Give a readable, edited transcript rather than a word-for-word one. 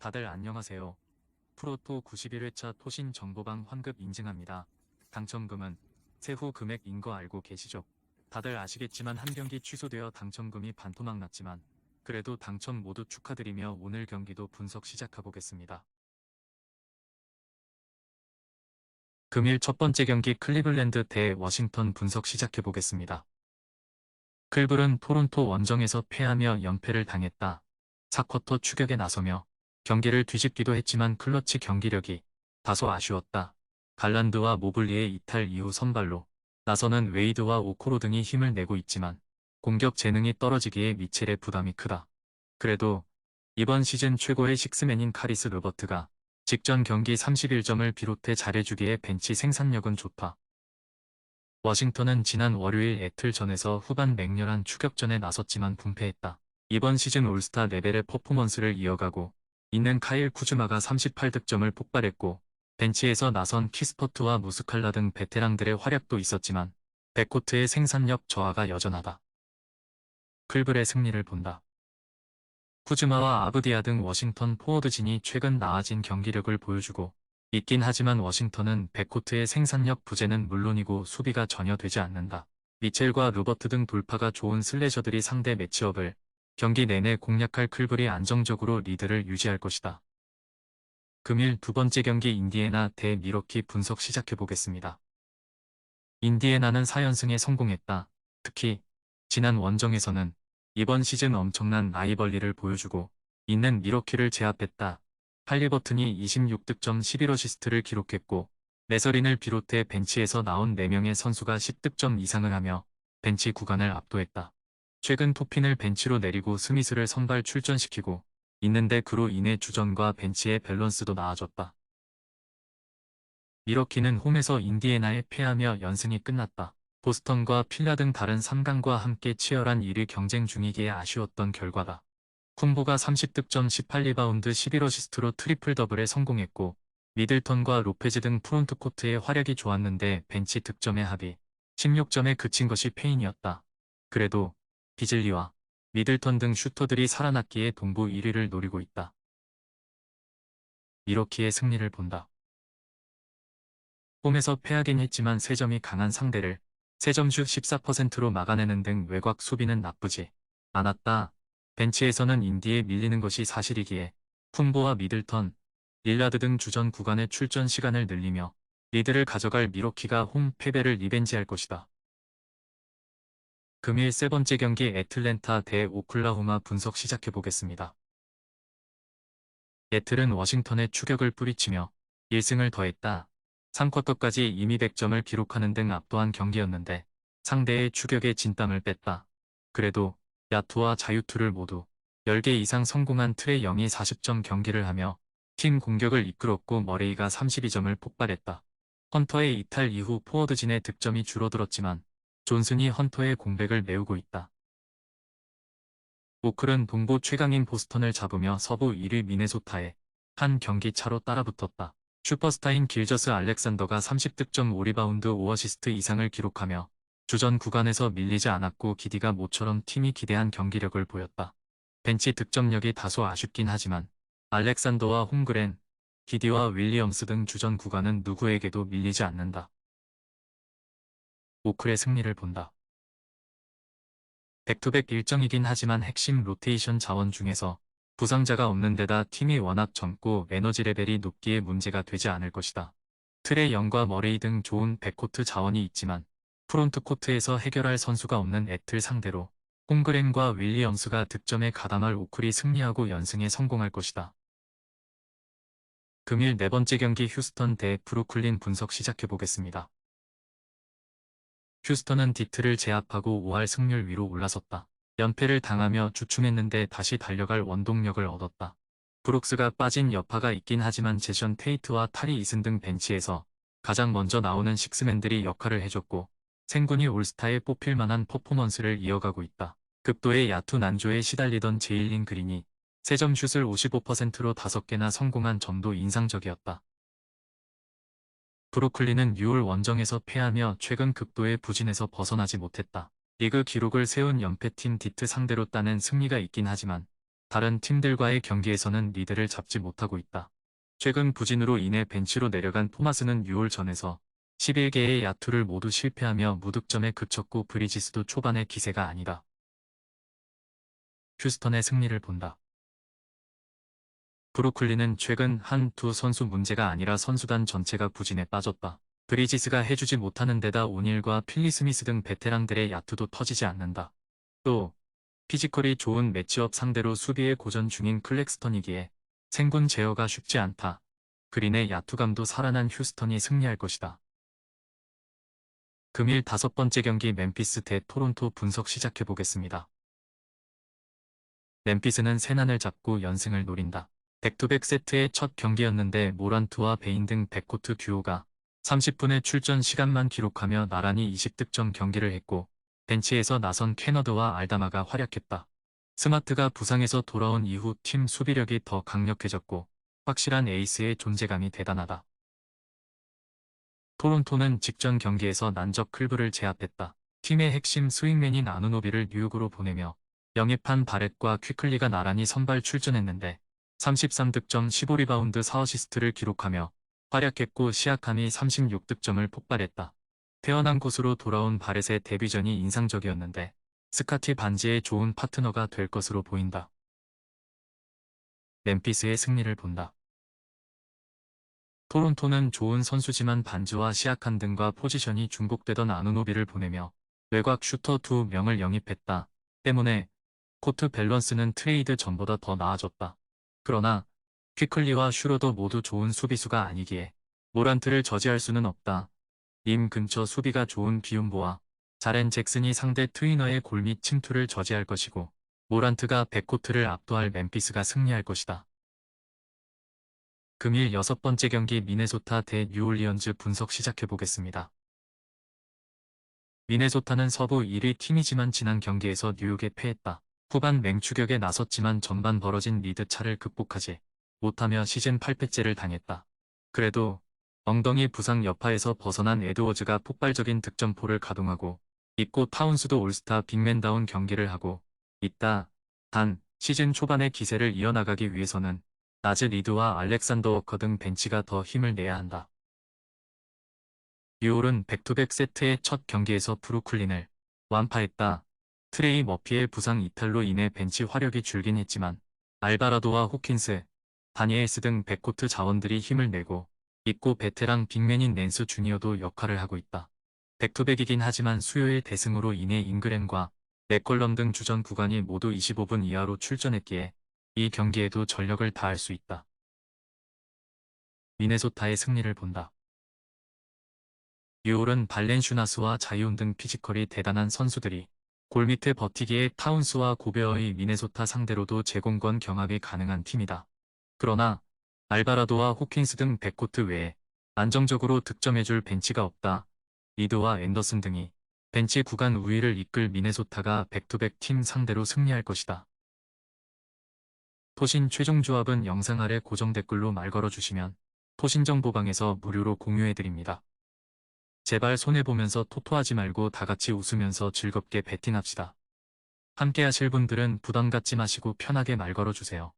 다들 안녕하세요. 프로토 91회차 토신 정보방 환급 인증합니다. 당첨금은 세후 금액인 거 알고 계시죠? 다들 아시겠지만 한 경기 취소되어 당첨금이 반토막 났지만 그래도 당첨 모두 축하드리며 오늘 경기도 분석 시작해보겠습니다. 금일 첫 번째 경기 클리블랜드 대 워싱턴 분석 시작해보겠습니다. 클블은 토론토 원정에서 패하며 연패를 당했다. 4쿼터 추격에 나서며 경기를 뒤집기도 했지만 클러치 경기력이 다소 아쉬웠다. 갈란드와 모블리의 이탈 이후 선발로 나서는 웨이드와 오코로 등이 힘을 내고 있지만 공격 재능이 떨어지기에 미첼의 부담이 크다. 그래도 이번 시즌 최고의 식스맨인 카리스 르버트가 직전 경기 31점을 비롯해 잘해주기에 벤치 생산력은 좋다. 워싱턴은 지난 월요일 애틀전에서 후반 맹렬한 추격전에 나섰지만 분패했다. 이번 시즌 올스타 레벨의 퍼포먼스를 이어가고 있는 카일 쿠즈마가 38득점을 폭발했고 벤치에서 나선 키스퍼트와 무스칼라 등 베테랑들의 활약도 있었지만 백코트의 생산력 저하가 여전하다. 클블의 승리를 본다. 쿠즈마와 아브디아 등 워싱턴 포워드진이 최근 나아진 경기력을 보여주고 있긴 하지만 워싱턴은 백코트의 생산력 부재는 물론이고 수비가 전혀 되지 않는다. 미첼과 루버트 등 돌파가 좋은 슬래셔들이 상대 매치업을 경기 내내 공략할 클블이 안정적으로 리드를 유지할 것이다. 금일 두 번째 경기 인디애나 대 미러키 분석 시작해보겠습니다. 인디애나는 4연승에 성공했다. 특히 지난 원정에서는 이번 시즌 엄청난 라이벌리를 보여주고 있는 미러키를 제압했다. 할리버튼이 26득점 11어시스트를 기록했고 레서린을 비롯해 벤치에서 나온 4명의 선수가 10득점 이상을 하며 벤치 구간을 압도했다. 최근 토핀을 벤치로 내리고 스미스를 선발 출전시키고 있는데 그로 인해 주전과 벤치의 밸런스도 나아졌다. 미러키는 홈에서 인디애나에 패하며 연승이 끝났다. 보스턴과 필라 등 다른 3강과 함께 치열한 1위 경쟁 중이기에 아쉬웠던 결과다. 쿤보가 30득점 18리바운드 11어시스트로 트리플 더블에 성공했고 미들턴과 로페즈 등 프론트코트의 활약이 좋았는데 벤치 득점의 합이 16점에 그친 것이 패인이었다. 그래도 비즐리와 미들턴 등 슈터들이 살아났기에 동부 1위를 노리고 있다. 미러키의 승리를 본다. 홈에서 패하긴 했지만 3점이 강한 상대를 3점슛 14%로 막아내는 등 외곽 수비는 나쁘지 않았다. 벤치에서는 인디에 밀리는 것이 사실이기에 쿤보와 미들턴, 릴라드 등 주전 구간의 출전 시간을 늘리며 리드를 가져갈 미러키가 홈 패배를 리벤지할 것이다. 금일 세 번째 경기 애틀랜타 대 오클라호마 분석 시작해보겠습니다. 애틀은 워싱턴의 추격을 뿌리치며 1승을 더했다. 3쿼터까지 이미 100점을 기록하는 등 압도한 경기였는데 상대의 추격에 진땀을 뺐다. 그래도 야투와 자유투를 모두 10개 이상 성공한 트레 영이 40점 경기를 하며 팀 공격을 이끌었고 머레이가 32점을 폭발했다. 헌터의 이탈 이후 포워드진의 득점이 줄어들었지만 존슨이 헌터의 공백을 메우고 있다. 오클은 동부 최강인 보스턴을 잡으며 서부 1위 미네소타에 한 경기 차로 따라붙었다. 슈퍼스타인 길저스 알렉산더가 30득점 5리바운드 5어시스트 이상을 기록하며 주전 구간에서 밀리지 않았고 기디가 모처럼 팀이 기대한 경기력을 보였다. 벤치 득점력이 다소 아쉽긴 하지만 알렉산더와 홈그렌, 기디와 윌리엄스 등 주전 구간은 누구에게도 밀리지 않는다. 오클의 승리를 본다. 백투백 일정이긴 하지만 핵심 로테이션 자원 중에서 부상자가 없는 데다 팀이 워낙 젊고 에너지 레벨이 높기에 문제가 되지 않을 것이다. 트레 영과 머레이 등 좋은 백코트 자원이 있지만 프론트코트에서 해결할 선수가 없는 애틀 상대로 홈그렌과 윌리엄스가 득점에 가담할 오클이 승리하고 연승에 성공할 것이다. 금일 네 번째 경기 휴스턴 대 브루클린 분석 시작해보겠습니다. 휴스턴은 디트를 제압하고 5할 승률 위로 올라섰다. 연패를 당하며 주춤했는데 다시 달려갈 원동력을 얻었다. 브룩스가 빠진 여파가 있긴 하지만 제션 테이트와 타리 이슨 등 벤치에서 가장 먼저 나오는 식스맨들이 역할을 해줬고 생군이 올스타에 뽑힐 만한 퍼포먼스를 이어가고 있다. 극도의 야투 난조에 시달리던 제일린 그린이 3점 슛을 55%로 5개나 성공한 점도 인상적이었다. 브루클린은 6월 원정에서 패하며 최근 극도의 부진에서 벗어나지 못했다. 리그 기록을 세운 연패팀 디트 상대로 따낸 승리가 있긴 하지만 다른 팀들과의 경기에서는 리드를 잡지 못하고 있다. 최근 부진으로 인해 벤치로 내려간 토마스는 6월 전에서 11개의 야투를 모두 실패하며 무득점에 그쳤고 브리지스도 초반의 기세가 아니다. 휴스턴의 승리를 본다. 브루클린은 최근 한 두 선수 문제가 아니라 선수단 전체가 부진에 빠졌다. 브리지스가 해주지 못하는 데다 오닐과 필리 스미스 등 베테랑들의 야투도 터지지 않는다. 또 피지컬이 좋은 매치업 상대로 수비에 고전 중인 클렉스턴이기에 생분 제어가 쉽지 않다. 그린의 야투감도 살아난 휴스턴이 승리할 것이다. 금일 5번째 경기 멤피스 대 토론토 분석 시작해보겠습니다. 멤피스는 세난을 잡고 연승을 노린다. 백투백 세트의 첫 경기였는데 모란트와 베인 등 백코트 듀오가 30분의 출전 시간만 기록하며 나란히 20득점 경기를 했고 벤치에서 나선 캐너드와 알다마가 활약했다. 스마트가 부상에서 돌아온 이후 팀 수비력이 더 강력해졌고 확실한 에이스의 존재감이 대단하다. 토론토는 직전 경기에서 난적 클브를 제압했다. 팀의 핵심 스윙맨인 아누노비를 뉴욕으로 보내며 영입한 바렛과 퀴클리가 나란히 선발 출전했는데 33득점 15리바운드 4어시스트를 기록하며 활약했고 시아캄이 36득점을 폭발했다. 태어난 곳으로 돌아온 바렛의 데뷔전이 인상적이었는데 스카티 반지의 좋은 파트너가 될 것으로 보인다. 멤피스의 승리를 본다. 토론토는 좋은 선수지만 반즈와 시아칸 등과 포지션이 중복되던 아누노비를 보내며 외곽 슈터 2명을 영입했다. 때문에 코트 밸런스는 트레이드 전보다 더 나아졌다. 그러나 퀴클리와 슈러도 모두 좋은 수비수가 아니기에 모란트를 저지할 수는 없다. 림 근처 수비가 좋은 비움보와 자렌 잭슨이 상대 트위너의 골밑 침투를 저지할 것이고 모란트가 백코트를 압도할 멤피스가 승리할 것이다. 금일 6번째 경기 미네소타 대 뉴올리언즈 분석 시작해보겠습니다. 미네소타는 서부 1위 팀이지만 지난 경기에서 뉴욕에 패했다. 후반 맹추격에 나섰지만 전반 벌어진 리드 차를 극복하지 못하며 시즌 8패째를 당했다. 그래도 엉덩이 부상 여파에서 벗어난 에드워즈가 폭발적인 득점포를 가동하고 있고 타운스도 올스타 빅맨다운 경기를 하고 있다. 단 시즌 초반의 기세를 이어나가기 위해서는 나즈 리드와 알렉산더 워커 등 벤치가 더 힘을 내야 한다. 뉴올은 백투백 세트의 첫 경기에서 브루클린을 완파했다. 트레이 머피의 부상 이탈로 인해 벤치 화력이 줄긴 했지만 알바라도와 호킨스, 다니엘스 등 백코트 자원들이 힘을 내고 있고 베테랑 빅맨인 낸스 주니어도 역할을 하고 있다. 백투백이긴 하지만 수요일 대승으로 인해 잉그램과 맥걸럼 등 주전 구간이 모두 25분 이하로 출전했기에 이 경기에도 전력을 다할 수 있다. 미네소타의 승리를 본다. 뉴올은 발렌슈나스와 자이온 등 피지컬이 대단한 선수들이 골밑에 버티기에 타운스와 고베어의 미네소타 상대로도 제공권 경합이 가능한 팀이다. 그러나 알바라도와 호킨스 등 백코트 외에 안정적으로 득점해줄 벤치가 없다. 리드와 앤더슨 등이 벤치 구간 우위를 이끌 미네소타가 백투백 팀 상대로 승리할 것이다. 토신 최종 조합은 영상 아래 고정 댓글로 말 걸어주시면 토신정보방에서 무료로 공유해드립니다. 제발 손해보면서 토토하지 말고 다같이 웃으면서 즐겁게 베팅합시다. 함께 하실 분들은 부담 갖지 마시고 편하게 말 걸어주세요.